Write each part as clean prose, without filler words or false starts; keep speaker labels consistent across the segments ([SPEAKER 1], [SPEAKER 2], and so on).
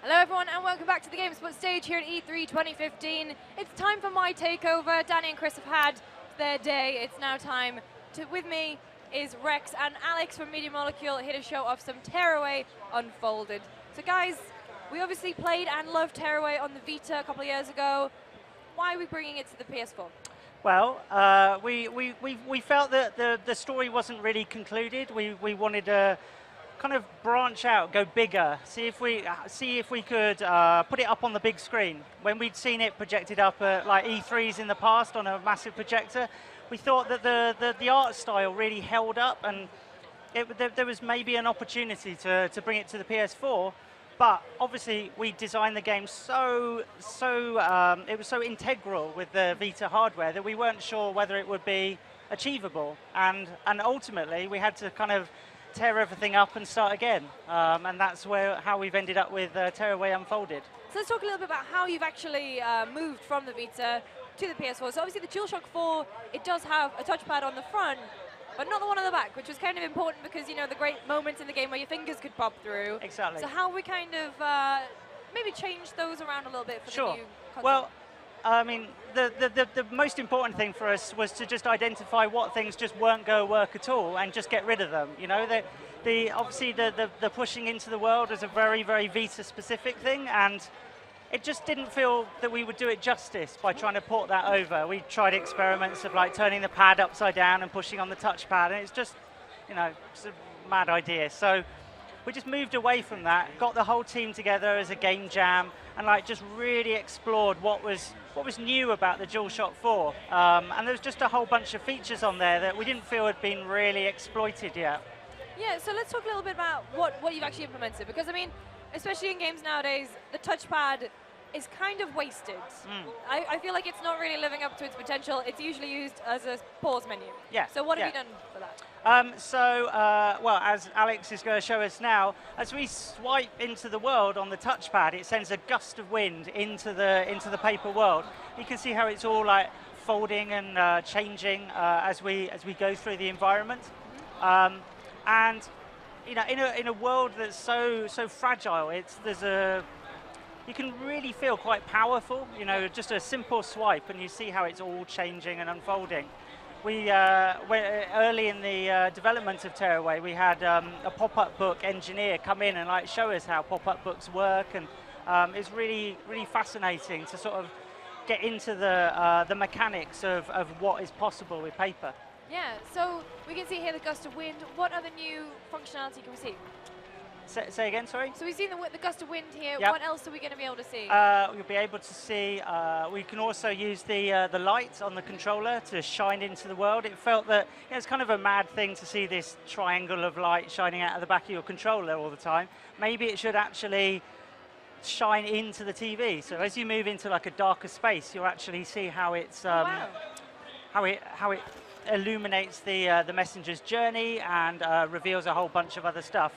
[SPEAKER 1] Hello everyone and welcome back to the GameSpot stage here at E3 2015. It's time for my takeover. Danny and Chris have had their day. It's now time to, with me is Rex and Alex from Media Molecule here to show off some Tearaway Unfolded. So guys, we obviously played and loved Tearaway on the Vita a couple of years ago. Why are we bringing it to the PS4?
[SPEAKER 2] Well, we felt that the story wasn't really concluded. We wanted to kind of branch out, go bigger, see if we could put it up on the big screen. When we'd seen it projected up at like E3s in the past on a massive projector, we thought that the art style really held up, and there was maybe an opportunity to bring it to the PS4. But obviously, we designed the game it was so integral with the Vita hardware that we weren't sure whether it would be achievable, and ultimately we had to kind of tear everything up and start again, and that's how we've ended up with Tearaway Unfolded.
[SPEAKER 1] So let's talk a little bit about how you've actually moved from the Vita to the PS4. So obviously the DualShock 4, it does have a touchpad on the front, but not the one on the back, which was kind of important because, you know, the great moments in the game where your fingers could pop through.
[SPEAKER 2] Exactly.
[SPEAKER 1] So how we kind of maybe change those around a little bit for the new console?
[SPEAKER 2] Well, I mean, the most important thing for us was to just identify what things just weren't going to work at all and just get rid of them. You know, obviously the pushing into the world was a very, very Vita-specific thing, and it just didn't feel that we would do it justice by trying to port that over. We tried experiments of like turning the pad upside down and pushing on the touchpad, and it's just, you know, it's a mad idea. So we just moved away from that, got the whole team together as a game jam, and like just really explored what was new about the DualShock 4. And there was just a whole bunch of features on there that we didn't feel had been really exploited yet.
[SPEAKER 1] Yeah, so let's talk a little bit about what you've actually implemented, because I mean, especially in games nowadays, the touchpad is kind of wasted. I feel like it's not really living up to its potential. It's usually used as a pause menu.
[SPEAKER 2] Yeah.
[SPEAKER 1] So what have you done for that?
[SPEAKER 2] Well, as Alex is going to show us now, as we swipe into the world on the touchpad, it sends a gust of wind into the paper world. You can see how it's all like folding and changing as we go through the environment. And you know, in a world that's so fragile, you can really feel quite powerful. You know, just a simple swipe, and you see how it's all changing and unfolding. Early in the development of Tearaway, we had a pop-up book engineer come in and like show us how pop-up books work, and it's really fascinating to sort of get into the mechanics of what is possible with paper.
[SPEAKER 1] Yeah, so we can see here the gust of wind. What other new functionality can we see?
[SPEAKER 2] Say again, sorry?
[SPEAKER 1] So we've seen the gust of wind here.
[SPEAKER 2] Yep.
[SPEAKER 1] What else are we going to be able to see?
[SPEAKER 2] You'll be able to see, we can also use the light on the controller to shine into the world. It felt that it's kind of a mad thing to see this triangle of light shining out of the back of your controller all the time. Maybe it should actually shine into the TV. So as you move into like a darker space, you'll actually see how it's how it illuminates the messenger's journey and reveals a whole bunch of other stuff.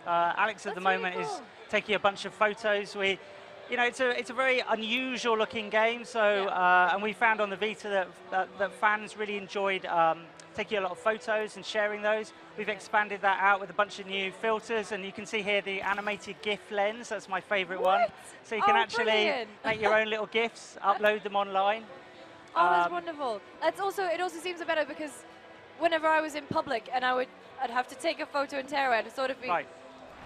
[SPEAKER 2] Alex at the moment is taking a bunch of photos. It's a very unusual looking game. So and we found on the Vita that fans really enjoyed taking a lot of photos and sharing those. We've expanded that out with a bunch of new filters, and you can see here the animated GIF lens. That's my favorite one. So you can actually make your own little GIFs, upload them online.
[SPEAKER 1] Oh, that's wonderful. It also seems better because whenever I was in public and I'd have to take a photo in Tearaway, I'd sort of be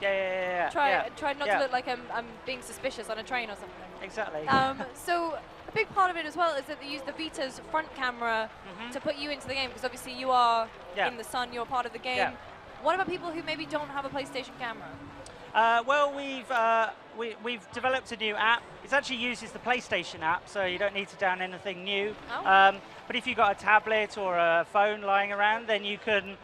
[SPEAKER 1] try not to look like I'm being suspicious on a train or something.
[SPEAKER 2] Exactly.
[SPEAKER 1] So a big part of it as well is that they use the Vita's front camera to put you into the game, because obviously you are in the sun, you're part of the game.
[SPEAKER 2] Yeah.
[SPEAKER 1] What about people who maybe don't have a PlayStation camera?
[SPEAKER 2] Well, we've developed a new app. It actually uses the PlayStation app, so you don't need to download anything new.
[SPEAKER 1] Oh.
[SPEAKER 2] But if you've got a tablet or a phone lying around, then you can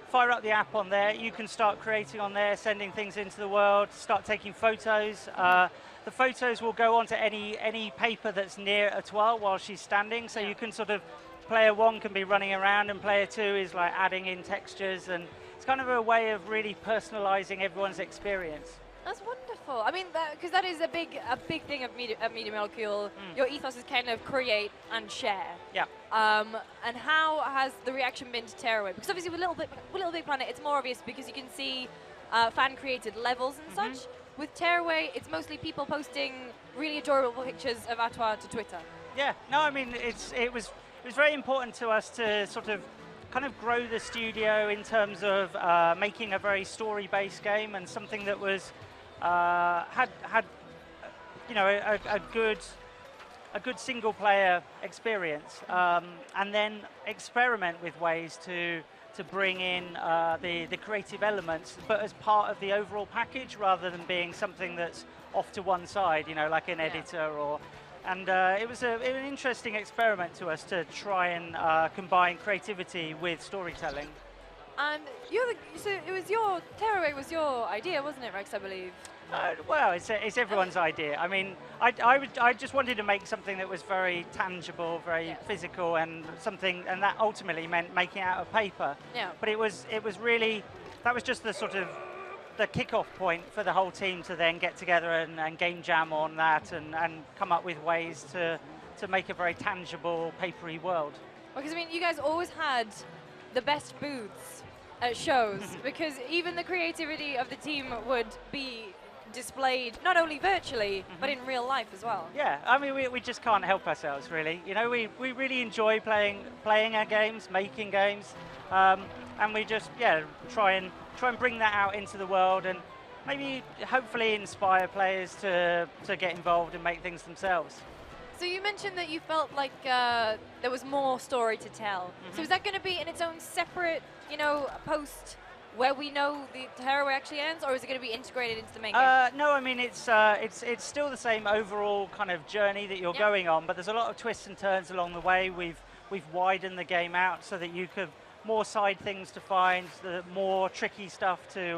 [SPEAKER 2] fire up the app on there. You can start creating on there, sending things into the world, start taking photos. The photos will go onto any paper that's near Etoile while she's standing, so you can sort of, player one can be running around and player two is like adding in textures, and it's kind of a way of really personalizing everyone's experience.
[SPEAKER 1] That's wonderful. I mean, because that is a big thing of Media Molecule. Your ethos is kind of create and share.
[SPEAKER 2] Yeah.
[SPEAKER 1] And how has the reaction been to Tearaway? Because obviously with Little Big Planet, it's more obvious because you can see fan-created levels and such. with Tearaway, it's mostly people posting really adorable pictures of Atois to Twitter.
[SPEAKER 2] Yeah, no, I mean, it was very important to us to sort of kind of grow the studio in terms of making a very story-based game and something that was had you know a good single-player experience, and then experiment with ways to bring in the creative elements, but as part of the overall package rather than being something that's off to one side, you know, like an editor or. And it was an interesting experiment to us to try and combine creativity with storytelling.
[SPEAKER 1] And so it was Tearaway was your idea, wasn't it, Rex, I believe?
[SPEAKER 2] Well, it's everyone's idea. I mean, I just wanted to make something that was very tangible, very physical, and that ultimately meant making it out of paper.
[SPEAKER 1] Yeah.
[SPEAKER 2] But it was really, that was just the sort of the kick-off point for the whole team to then get together and game jam on that and come up with ways to make a very tangible, papery world.
[SPEAKER 1] Because, I mean, you guys always had the best booths at shows, because even the creativity of the team would be displayed not only virtually, but in real life as well.
[SPEAKER 2] Yeah, I mean, we just can't help ourselves, really. You know, we really enjoy playing our games, making games, and we just, try and bring that out into the world and maybe, hopefully, inspire players to get involved and make things themselves.
[SPEAKER 1] So you mentioned that you felt like there was more story to tell. So is that going to be in its own separate, you know, post where we know the Tearaway actually ends, or is it going to be integrated into the main game?
[SPEAKER 2] No, I mean, it's still the same overall kind of journey that you're going on, but there's a lot of twists and turns along the way. We've widened the game out so that you could more side things to find, the more tricky stuff to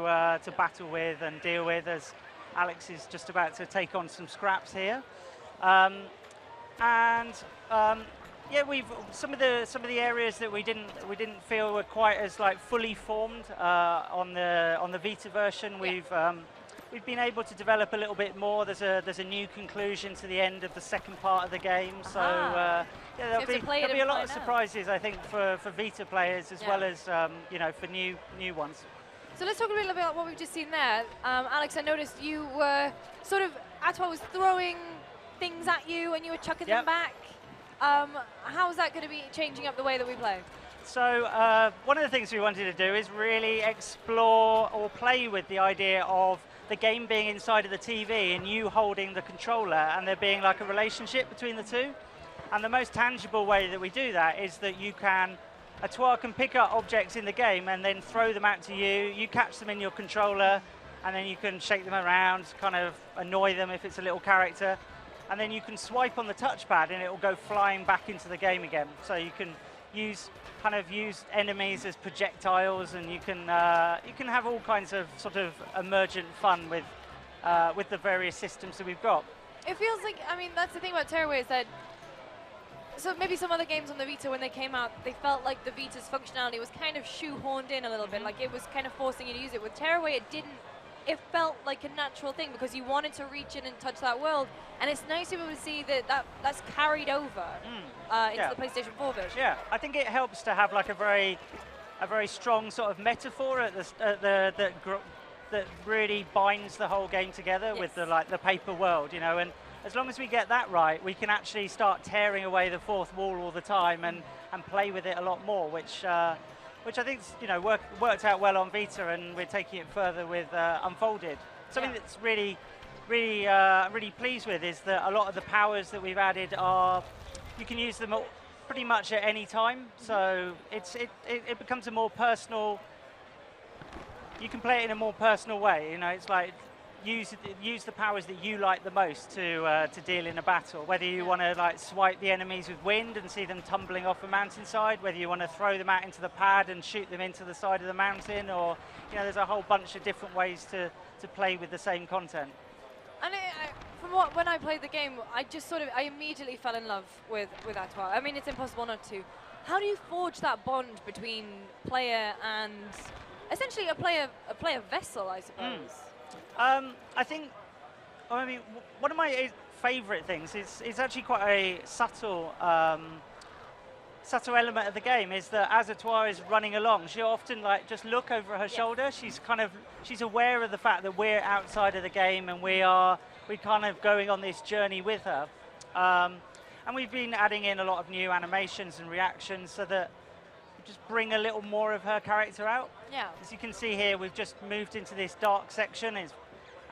[SPEAKER 2] battle with and deal with, as Alex is just about to take on some scraps here. Yeah, we've some of the areas that we didn't feel were quite as like fully formed on the Vita version. We've been able to develop a little bit more. There's a new conclusion to the end of the second part of the game. So there'll be a lot of surprises, I think, for Vita players as well as you know, for new ones.
[SPEAKER 1] So let's talk a little bit about what we've just seen there. Alex, I noticed you were sort of, Atois was throwing things at you and you were chucking them back. How is that going to be changing up the way that we play?
[SPEAKER 2] So one of the things we wanted to do is really explore or play with the idea of the game being inside of the TV and you holding the controller and there being like a relationship between the two. And the most tangible way that we do that is that Atois can pick up objects in the game and then throw them out to you. You catch them in your controller and then you can shake them around, kind of annoy them if it's a little character. And then you can swipe on the touchpad and it will go flying back into the game again. So you can use enemies as projectiles, and you can have all kinds of sort of emergent fun with the various systems that we've got.
[SPEAKER 1] It feels like, I mean, that's the thing about Tearaway is that, so maybe some other games on the Vita when they came out, they felt like the Vita's functionality was kind of shoehorned in a little bit, like it was kind of forcing you to use it. With Tearaway, it didn't. It felt like a natural thing because you wanted to reach in and touch that world, and it's nice to be able to see that's carried over into the PlayStation 4 version. Yeah,
[SPEAKER 2] I think it helps to have like a very strong sort of metaphor that really binds the whole game together with the paper world, you know. And as long as we get that right, we can actually start tearing away the fourth wall all the time and play with it a lot more, which I think, you know, worked out well on Vita, and we're taking it further with Unfolded. Something that's really pleased with is that a lot of the powers that we've added you can use them pretty much at any time. So it becomes a more personal. You can play it in a more personal way. You know, it's like use the powers that you like the most to deal in a battle. Whether you want to like swipe the enemies with wind and see them tumbling off a mountainside, whether you want to throw them out into the pad and shoot them into the side of the mountain, or, you know, there's a whole bunch of different ways to play with the same content.
[SPEAKER 1] And when I played the game, I immediately fell in love with Atois. I mean, it's impossible not to. How do you forge that bond between player and essentially a player vessel, I suppose?
[SPEAKER 2] I think, I mean, one of my favourite things is actually quite a subtle subtle element of the game is that as Atoir is running along, she'll often like just look over her shoulder. She's aware of the fact that we're outside of the game and we're kind of going on this journey with her. And we've been adding in a lot of new animations and reactions so that we just bring a little more of her character out.
[SPEAKER 1] Yeah.
[SPEAKER 2] As you can see here, we've just moved into this dark section,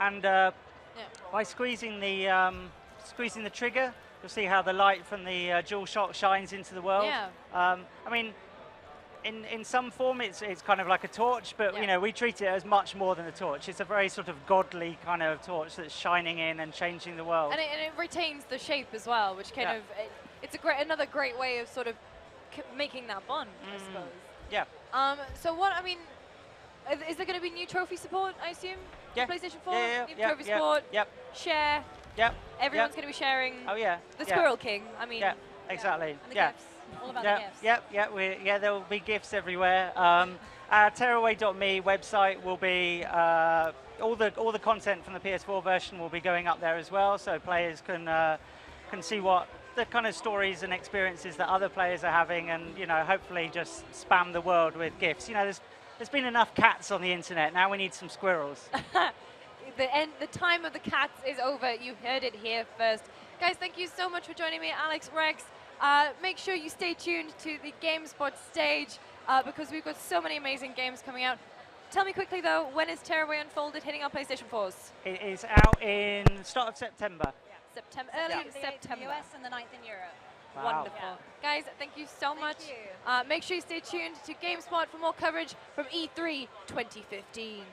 [SPEAKER 2] and by squeezing the trigger, you'll see how the light from the DualShock shines into the world.
[SPEAKER 1] Yeah.
[SPEAKER 2] I mean, in some form, it's kind of like a torch, but you know, we treat it as much more than a torch. It's a very sort of godly kind of torch that's shining in and changing the world.
[SPEAKER 1] And it retains the shape as well, which kind of it's another great way of sort of making that bond, I suppose.
[SPEAKER 2] Yeah.
[SPEAKER 1] So what I mean, is there going to be new trophy support? I assume.
[SPEAKER 2] Yeah.
[SPEAKER 1] PlayStation 4. New trophy
[SPEAKER 2] yeah,
[SPEAKER 1] support.
[SPEAKER 2] Yep.
[SPEAKER 1] Share.
[SPEAKER 2] Yep.
[SPEAKER 1] Everyone's going to be sharing.
[SPEAKER 2] Oh yeah.
[SPEAKER 1] The Squirrel King. I mean.
[SPEAKER 2] Yeah. Exactly.
[SPEAKER 1] And the
[SPEAKER 2] yeah.
[SPEAKER 1] gifts. All about the gifts.
[SPEAKER 2] Yep. There will be gifts everywhere. Our Tearaway.me website will be all the content from the PS4 version will be going up there as well, so players can see what the kind of stories and experiences that other players are having, and you know, hopefully just spam the world with gifts. You know, there's been enough cats on the internet. Now we need some squirrels.
[SPEAKER 1] The time of the cats is over. You heard it here first. Guys, thank you so much for joining me, Alex, Rex. Make sure you stay tuned to the GameSpot stage because we've got so many amazing games coming out. Tell me quickly, though, when is Tearaway Unfolded hitting our PlayStation 4s?
[SPEAKER 2] It is out in the start of September.
[SPEAKER 1] September, early September.
[SPEAKER 3] In the US and the 9th in Europe.
[SPEAKER 2] Wow.
[SPEAKER 1] Wonderful. Yeah. Guys, thank you so much.
[SPEAKER 3] You.
[SPEAKER 1] Make sure you stay tuned to GameSpot for more coverage from E3 2015.